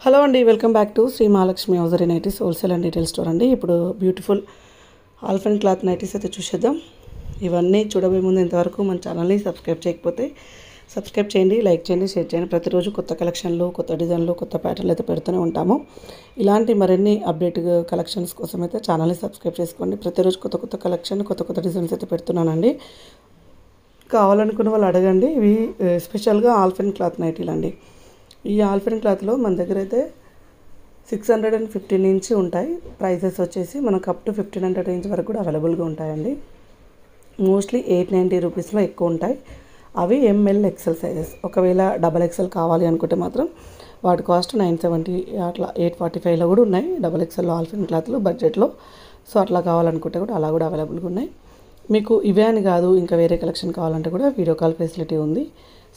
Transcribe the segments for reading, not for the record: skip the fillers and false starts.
Hello అండి, welcome back to Shri Mahalakshmi hosiery nighties wholesale and retail store అండి. ఇప్పుడు beautiful ఆల్ఫెన్ cloth nighties అయితే చూసేద్దాం. ఇవన్నీ చూడబోయే ముందు ఇంతవరకు మన ఛానల్ని సబ్స్క్రైబ్ చేయకపోతే సబ్స్క్రైబ్ చేయండి, లైక్ చేయండి, షేర్ చేయండి. ప్రతిరోజు కొత్త కలెక్షన్లు, కొత్త డిజైన్లు, కొత్త ప్యాటర్న్లు అయితే పెడుతూనే ఉంటాము. ఇలాంటి మరిన్ని అప్డేట్ కలెక్షన్స్ కోసం అయితే ఛానల్ని సబ్స్క్రైబ్ చేసుకోండి. ప్రతిరోజు కొత్త కొత్త కలెక్షన్, కొత్త కొత్త డిజైన్స్ అయితే పెడుతున్నానండి. కావాలనుకున్న వాళ్ళు అడగండి. ఇవి స్పెషల్గా ఆల్ఫెన్ క్లాత్ నైటీలు అండి. ఈ ఆల్ఫెన్ క్లాత్లో మన దగ్గర అయితే 650 నుంచి ఉంటాయి. ప్రైసెస్ వచ్చేసి మనకు అప్ టు 1500 రేంజ్ వరకు కూడా అవైలబుల్గా ఉంటాయండి. మోస్ట్లీ 890 రూపీస్లో ఎక్కువ ఉంటాయి. అవి ఎంఎల్ ఎక్సెల్ సైజెస్. ఒకవేళ డబల్ ఎక్సెల్ కావాలి అనుకుంటే మాత్రం వాటి కాస్ట్ 970, అట్లా 845లో కూడా ఉన్నాయి. డబల్ ఎక్సెల్లో ఆల్ఫెన్ క్లాత్లు బడ్జెట్లో. సో అట్లా కావాలనుకుంటే కూడా అలా కూడా అవైలబుల్గా ఉన్నాయి. మీకు ఇవే అని కాదు, ఇంకా వేరే కలెక్షన్ కావాలంటే కూడా వీడియో కాల్ ఫెసిలిటీ ఉంది.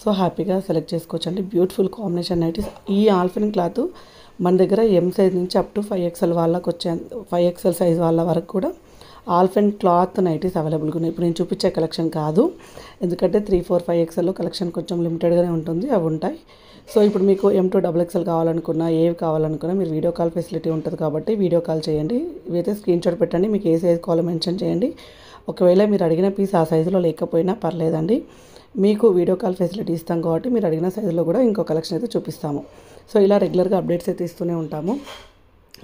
సో హ్యాపీగా సెలెక్ట్ చేసుకోవచ్చండి. Beautiful combination nighties. ఈ ఆల్ఫెన్ క్లాత్ మన దగ్గర ఎం సైజ్ నుంచి అప్ టు 5XL వాళ్ళకి వచ్చే 5XL సైజ్ వాళ్ళ వరకు కూడా ఆల్ఫెన్ క్లాత్ నైటీస్ అవైలబుల్గా ఉన్నాయి. ఇప్పుడు నేను చూపించే కలెక్షన్ కాదు, ఎందుకంటే 3, 4, 5XL కలెక్షన్ కొంచెం లిమిటెడ్గానే ఉంటుంది, అవి ఉంటాయి. సో ఇప్పుడు మీకు M2 XXL కావాలనుకున్నా, ఏవి కావాలనుకున్నా మీరు వీడియో కాల్ ఫెసిలిటీ ఉంటుంది కాబట్టి వీడియో కాల్ చేయండి. ఇవైతే స్క్రీన్ షాట్ పెట్టండి, మీకు ఏ సైజ్ కావాలో మెన్షన్ చేయండి. ఒకవేళ మీరు అడిగిన పీస్ ఆ సైజులో లేకపోయినా పర్లేదండి, మీకు వీడియో కాల్ ఫెసిలిటీ ఇస్తాం కాబట్టి మీరు అడిగిన సైజులో కూడా ఇంకో కలెక్షన్ అయితే చూపిస్తాము. సో ఇలా రెగ్యులర్గా అప్డేట్స్ అయితే ఇస్తూనే ఉంటాము.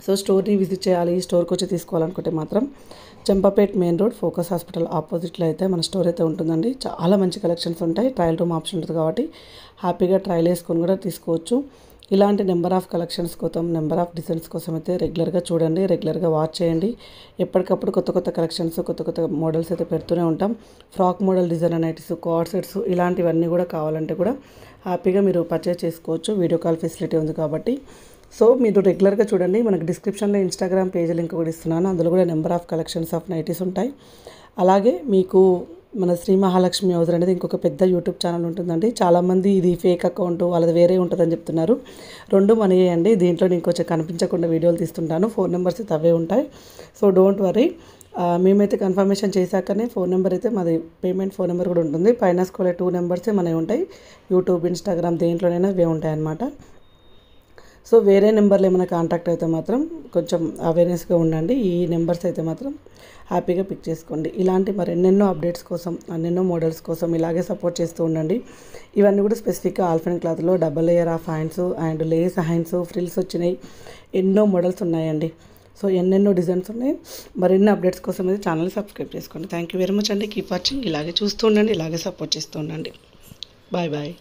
సో స్టోర్ని విజిట్ చేయాలి, స్టోర్కి వచ్చి తీసుకోవాలనుకుంటే మాత్రం Champapet main road focus hospital ఆపోజిట్లో అయితే మన స్టోర్ అయితే ఉంటుందండి. చాలా మంచి కలెక్షన్స్ ఉంటాయి. ట్రయల్ రూమ్ ఆప్షన్ ఉంటుంది కాబట్టి హ్యాపీగా ట్రయల్ వేసుకొని కూడా తీసుకోవచ్చు. ఇలాంటి నెంబర్ ఆఫ్ కలెక్షన్స్ కోసం, నెంబర్ ఆఫ్ డిజైన్స్ కోసం అయితే రెగ్యులర్గా చూడండి, రెగ్యులర్గా వాచ్ చేయండి. ఎప్పటికప్పుడు కొత్త కొత్త కలెక్షన్స్, కొత్త కొత్త మోడల్స్ అయితే పెడుతూనే ఉంటాం. Frock model design nighties, card sets ఇలాంటివన్నీ కూడా కావాలంటే కూడా హ్యాపీగా మీరు పర్చేస్ చేసుకోవచ్చు. వీడియో కాల్ ఫెసిలిటీ ఉంది కాబట్టి. సో మీరు రెగ్యులర్గా చూడండి. మనకు డిస్క్రిప్షన్లో ఇన్స్టాగ్రామ్ పేజ్ లింక్ కూడా ఇస్తున్నాను, అందులో కూడా number of collections of nighties ఉంటాయి. అలాగే మీకు మన శ్రీ మహాలక్ష్మి హౌజరీ అనేది ఇంకొక పెద్ద యూట్యూబ్ ఛానల్ ఉంటుందండి. చాలామంది ఇది ఫేక్ అకౌంట్, వాళ్ళది వేరే ఉంటుందని చెప్తున్నారు. రెండు మనయే అండి. దీంట్లో నేను కొంచెం కనిపించకుండా వీడియోలు తీస్తుంటాను. ఫోన్ నెంబర్స్ అయితే అవే ఉంటాయి. So don't worry. మేమైతే కన్ఫర్మేషన్ చేశాకనే ఫోన్ నెంబర్ అయితే మాది, పేమెంట్ ఫోన్ నెంబర్ కూడా ఉంటుంది. పైన స్కూల్ 2 నెంబర్సే మనవి ఉంటాయి. యూట్యూబ్, ఇన్స్టాగ్రామ్ దేంట్లోనైనా అవే ఉంటాయి అన్నమాట. సో వేరే నెంబర్లు ఏమైనా కాంటాక్ట్ అయితే మాత్రం కొంచెం అవేర్నెస్గా ఉండండి. ఈ నెంబర్స్ అయితే మాత్రం హ్యాపీగా పిక్ చేసుకోండి. ఇలాంటి మరి ఎన్నెన్నో అప్డేట్స్ కోసం, ఎన్నెన్నో మోడల్స్ కోసం ఇలాగే సపోర్ట్ చేస్తూ ఉండండి. ఇవన్నీ కూడా స్పెసిఫిక్గా ఆల్ఫెన్ క్లాత్లో double layer of hands and Lay's hands, frills వచ్చినాయి. ఎన్నో మోడల్స్ ఉన్నాయండి. సో ఎన్నెన్నో డిజైన్స్ ఉన్నాయి. మరిన్ని అప్డేట్స్ కోసం అయితే ఛానల్ సబ్స్క్రైబ్ చేసుకోండి. థ్యాంక్ యూ వెరీ మచ్ అండి. Keep watching. ఇలాగే చూస్తూ ఉండండి, ఇలాగే సపోర్ట్ చేస్తూ ఉండండి. Bye bye.